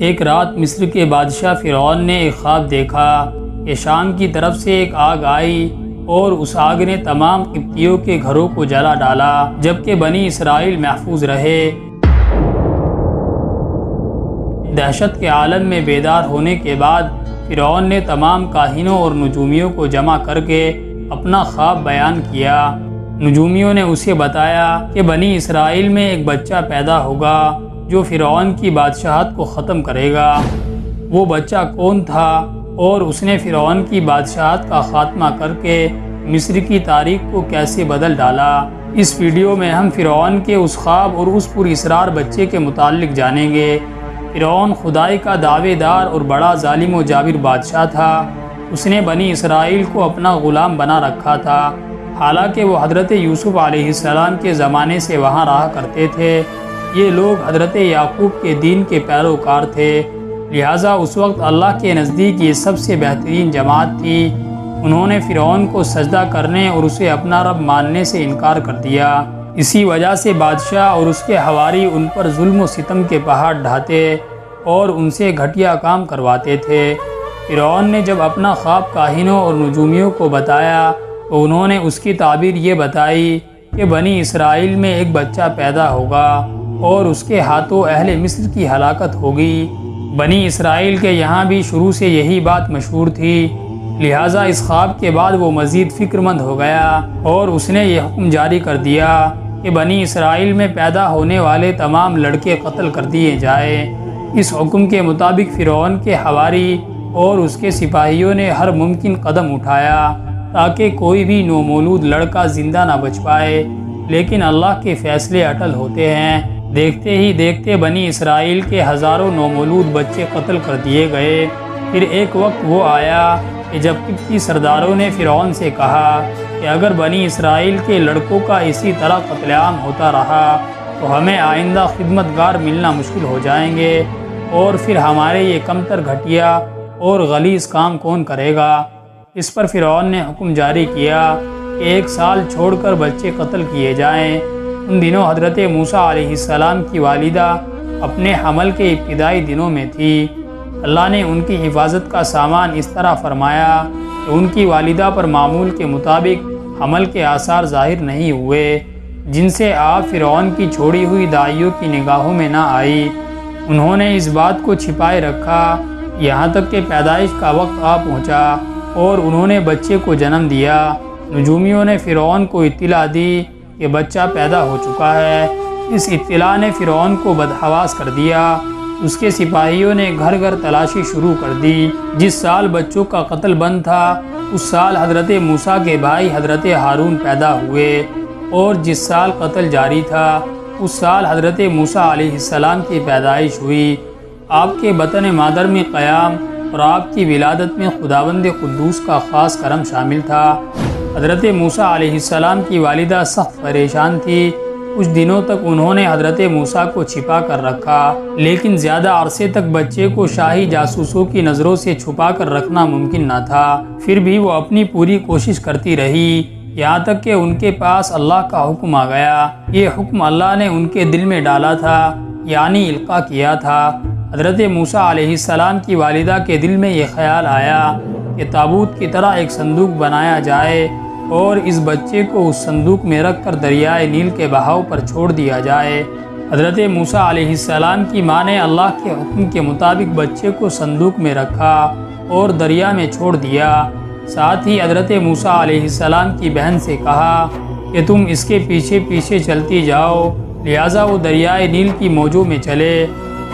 ایک رات مصر کے بادشاہ فرعون نے ایک خواب دیکھا کہ شام کی طرف سے ایک آگ آئی اور اس آگ نے تمام قبطیوں کے گھروں کو جلا ڈالا جبکہ بنی اسرائیل محفوظ رہے۔ دہشت کے عالم میں بیدار ہونے کے بعد فرعون نے تمام کاہنوں اور نجومیوں کو جمع کر کے اپنا خواب بیان کیا۔ نجومیوں نے اسے بتایا کہ بنی اسرائیل میں ایک بچہ پیدا ہوگا جو فرعون کی بادشاہت کو ختم کرے گا۔ وہ بچہ کون تھا اور اس نے فرعون کی بادشاہت کا خاتمہ کر کے مصر کی تاریخ کو کیسے بدل ڈالا؟ اس ویڈیو میں ہم فرعون کے اس خواب اور اس پر اسرار بچے کے متعلق جانیں گے۔ فرعون خدائی کا دعوے دار اور بڑا ظالم و جابر بادشاہ تھا۔ اس نے بنی اسرائیل کو اپنا غلام بنا رکھا تھا، حالانکہ وہ حضرت یوسف علیہ السلام کے زمانے سے وہاں رہا کرتے تھے۔ یہ لوگ حضرت یعقوب کے دین کے پیروکار تھے، لہٰذا اس وقت اللہ کے نزدیک یہ سب سے بہترین جماعت تھی۔ انہوں نے فرعون کو سجدہ کرنے اور اسے اپنا رب ماننے سے انکار کر دیا۔ اسی وجہ سے بادشاہ اور اس کے حواری ان پر ظلم و ستم کے پہاڑ ڈھاتے اور ان سے گھٹیا کام کرواتے تھے۔ فرعون نے جب اپنا خواب کاہنوں اور نجومیوں کو بتایا تو انہوں نے اس کی تعبیر یہ بتائی کہ بنی اسرائیل میں ایک بچہ پیدا ہوگا اور اس کے ہاتھوں اہل مصر کی ہلاکت ہوگی۔ بنی اسرائیل کے یہاں بھی شروع سے یہی بات مشہور تھی، لہٰذا اس خواب کے بعد وہ مزید فکر مند ہو گیا اور اس نے یہ حکم جاری کر دیا کہ بنی اسرائیل میں پیدا ہونے والے تمام لڑکے قتل کر دیے جائیں۔ اس حکم کے مطابق فرعون کے حواری اور اس کے سپاہیوں نے ہر ممکن قدم اٹھایا تاکہ کوئی بھی نومولود لڑکا زندہ نہ بچ پائے، لیکن اللہ کے فیصلے اٹل ہوتے ہیں۔ دیکھتے ہی دیکھتے بنی اسرائیل کے ہزاروں نومولود بچے قتل کر دیے گئے۔ پھر ایک وقت وہ آیا کہ جب قبطی سرداروں نے فرعون سے کہا کہ اگر بنی اسرائیل کے لڑکوں کا اسی طرح قتل عام ہوتا رہا تو ہمیں آئندہ خدمتگار ملنا مشکل ہو جائیں گے، اور پھر ہمارے یہ کمتر گھٹیا اور غلیظ کام کون کرے گا؟ اس پر فرعون نے حکم جاری کیا کہ 1 سال چھوڑ کر بچے قتل کیے جائیں۔ ان دنوں حضرت موسیٰ علیہ السلام کی والدہ اپنے حمل کے ابتدائی دنوں میں تھی۔ اللہ نے ان کی حفاظت کا سامان اس طرح فرمایا کہ ان کی والدہ پر معمول کے مطابق حمل کے آثار ظاہر نہیں ہوئے، جن سے آپ فرعون کی چھوڑی ہوئی داعیوں کی نگاہوں میں نہ آئی۔ انہوں نے اس بات کو چھپائے رکھا یہاں تک کہ پیدائش کا وقت آ پہنچا اور انہوں نے بچے کو جنم دیا۔ نجومیوں نے فرعون کو اطلاع دی کہ بچہ پیدا ہو چکا ہے۔ اس اطلاع نے فرعون کو بدحواس کر دیا۔ اس کے سپاہیوں نے گھر گھر تلاشی شروع کر دی۔ جس سال بچوں کا قتل بند تھا اس سال حضرت موسیٰ کے بھائی حضرت ہارون پیدا ہوئے، اور جس سال قتل جاری تھا اس سال حضرت موسیٰ علیہ السلام کی پیدائش ہوئی۔ آپ کے بطن مادر میں قیام اور آپ کی ولادت میں خداوند قدوس کا خاص کرم شامل تھا۔ حضرت موسیٰ علیہ السلام کی والدہ سخت پریشان تھی۔ کچھ دنوں تک انہوں نے حضرت موسیٰ کو چھپا کر رکھا، لیکن زیادہ عرصے تک بچے کو شاہی جاسوسوں کی نظروں سے چھپا کر رکھنا ممکن نہ تھا۔ پھر بھی وہ اپنی پوری کوشش کرتی رہی، یہاں تک کہ ان کے پاس اللہ کا حکم آ گیا۔ یہ حکم اللہ نے ان کے دل میں ڈالا تھا، یعنی القاء کیا تھا۔ حضرت موسیٰ علیہ السلام کی والدہ کے دل میں یہ خیال آیا کہ تابوت کی طرح ایک صندوق بنایا جائے اور اس بچے کو اس صندوق میں رکھ کر دریائے نیل کے بہاؤ پر چھوڑ دیا جائے۔ حضرت موسیٰ علیہ السلام کی ماں نے اللہ کے حکم کے مطابق بچے کو صندوق میں رکھا اور دریا میں چھوڑ دیا۔ ساتھ ہی حضرت موسیٰ علیہ السلام کی بہن سے کہا کہ تم اس کے پیچھے پیچھے چلتی جاؤ۔ لہٰذا وہ دریائے نیل کی موجوں میں چلے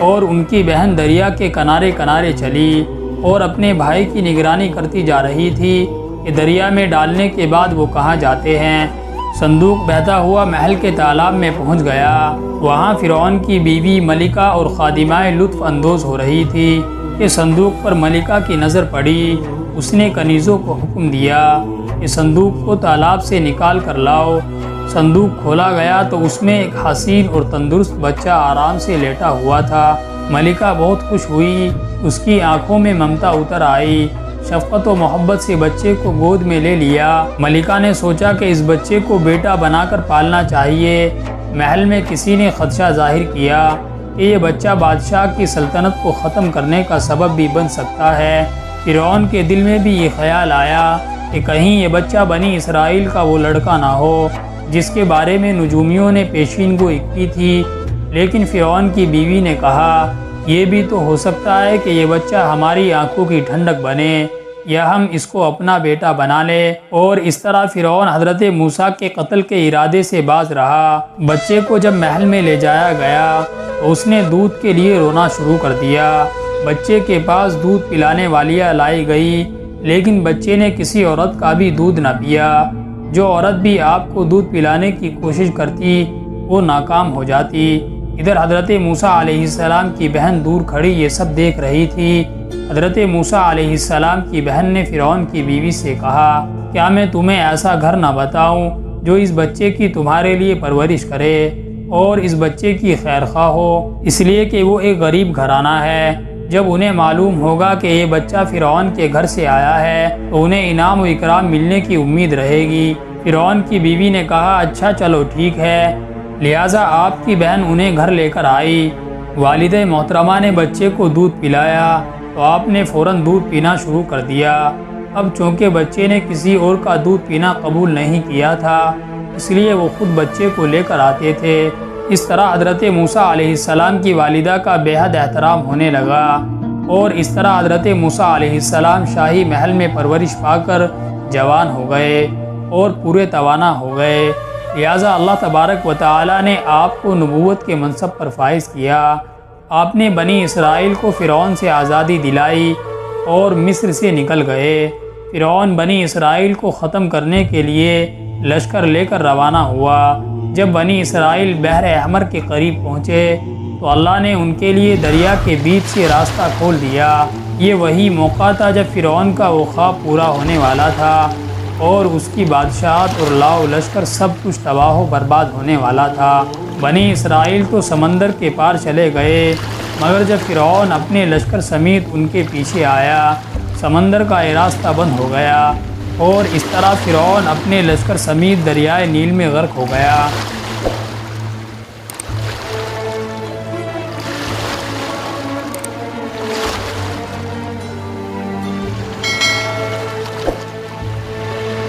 اور ان کی بہن دریا کے کنارے کنارے چلی اور اپنے بھائی کی نگرانی کرتی جا رہی تھی کہ دریا میں ڈالنے کے بعد وہ کہاں جاتے ہیں۔ صندوق بہتا ہوا محل کے تالاب میں پہنچ گیا۔ وہاں فرعون کی بیوی ملکہ اور خادمائیں لطف اندوز ہو رہی تھی کہ صندوق پر ملکہ کی نظر پڑی۔ اس نے کنیزوں کو حکم دیا کہ صندوق کو تالاب سے نکال کر لاؤ۔ صندوق کھولا گیا تو اس میں ایک حسین اور تندرست بچہ آرام سے لیٹا ہوا تھا۔ ملکہ بہت خوش ہوئی، اس کی آنکھوں میں ممتا اتر آئی۔ شفقت و محبت سے بچے کو گود میں لے لیا۔ ملکہ نے سوچا کہ اس بچے کو بیٹا بنا کر پالنا چاہیے۔ محل میں کسی نے خدشہ ظاہر کیا کہ یہ بچہ بادشاہ کی سلطنت کو ختم کرنے کا سبب بھی بن سکتا ہے۔ فرعون کے دل میں بھی یہ خیال آیا کہ کہیں یہ بچہ بنی اسرائیل کا وہ لڑکا نہ ہو جس کے بارے میں نجومیوں نے پیشین گوئی کی تھی۔ لیکن فرعون کی بیوی نے کہا یہ بھی تو ہو سکتا ہے کہ یہ بچہ ہماری آنکھوں کی ٹھنڈک بنے یا ہم اس کو اپنا بیٹا بنا لیں، اور اس طرح فرعون حضرت موسیٰ کے قتل کے ارادے سے باز رہا۔ بچے کو جب محل میں لے جایا گیا تو اس نے دودھ کے لیے رونا شروع کر دیا۔ بچے کے پاس دودھ پلانے والیاں لائی گئی، لیکن بچے نے کسی عورت کا بھی دودھ نہ پیا۔ جو عورت بھی آپ کو دودھ پلانے کی کوشش کرتی وہ ناکام ہو جاتی۔ ادھر حضرت موسیٰ علیہ السلام کی بہن دور کھڑی یہ سب دیکھ رہی تھی۔ حضرت موسیٰ علیہ السلام کی بہن نے فرعون کی بیوی سے کہا کیا میں تمہیں ایسا گھر نہ بتاؤں جو اس بچے کی تمہارے لیے پرورش کرے اور اس بچے کی خیر خواہ ہو، اس لیے کہ وہ ایک غریب گھرانہ ہے۔ جب انہیں معلوم ہوگا کہ یہ بچہ فرعون کے گھر سے آیا ہے تو انہیں انعام و اکرام ملنے کی امید رہے گی۔ فرعون کی بیوی نے کہا اچھا چلو ٹھیک ہے، لہٰذا آپ کی بہن انہیں گھر لے کر آئی۔ والدہ محترمہ نے بچے کو دودھ پلایا تو آپ نے فوراً دودھ پینا شروع کر دیا۔ اب چونکہ بچے نے کسی اور کا دودھ پینا قبول نہیں کیا تھا اس لیے وہ خود بچے کو لے کر آتے تھے۔ اس طرح حضرت موسیٰ علیہ السلام کی والدہ کا بے حد احترام ہونے لگا، اور اس طرح حضرت موسیٰ علیہ السلام شاہی محل میں پرورش پا کر جوان ہو گئے اور پورے توانا ہو گئے۔ لہٰذا اللہ تبارک و تعالی نے آپ کو نبوت کے منصب پر فائز کیا۔ آپ نے بنی اسرائیل کو فرعون سے آزادی دلائی اور مصر سے نکل گئے۔ فرعون بنی اسرائیل کو ختم کرنے کے لیے لشکر لے کر روانہ ہوا۔ جب بنی اسرائیل بحر احمر کے قریب پہنچے تو اللہ نے ان کے لیے دریا کے بیچ سے راستہ کھول دیا۔ یہ وہی موقع تھا جب فرعون کا وہ خواب پورا ہونے والا تھا اور اس کی بادشاہت اور لاؤ لشکر سب کچھ تباہ و برباد ہونے والا تھا۔ بنی اسرائیل تو سمندر کے پار چلے گئے، مگر جب فرعون اپنے لشکر سمیت ان کے پیچھے آیا سمندر کا یہ راستہ بند ہو گیا، اور اس طرح فرعون اپنے لشکر سمیت دریائے نیل میں غرق ہو گیا۔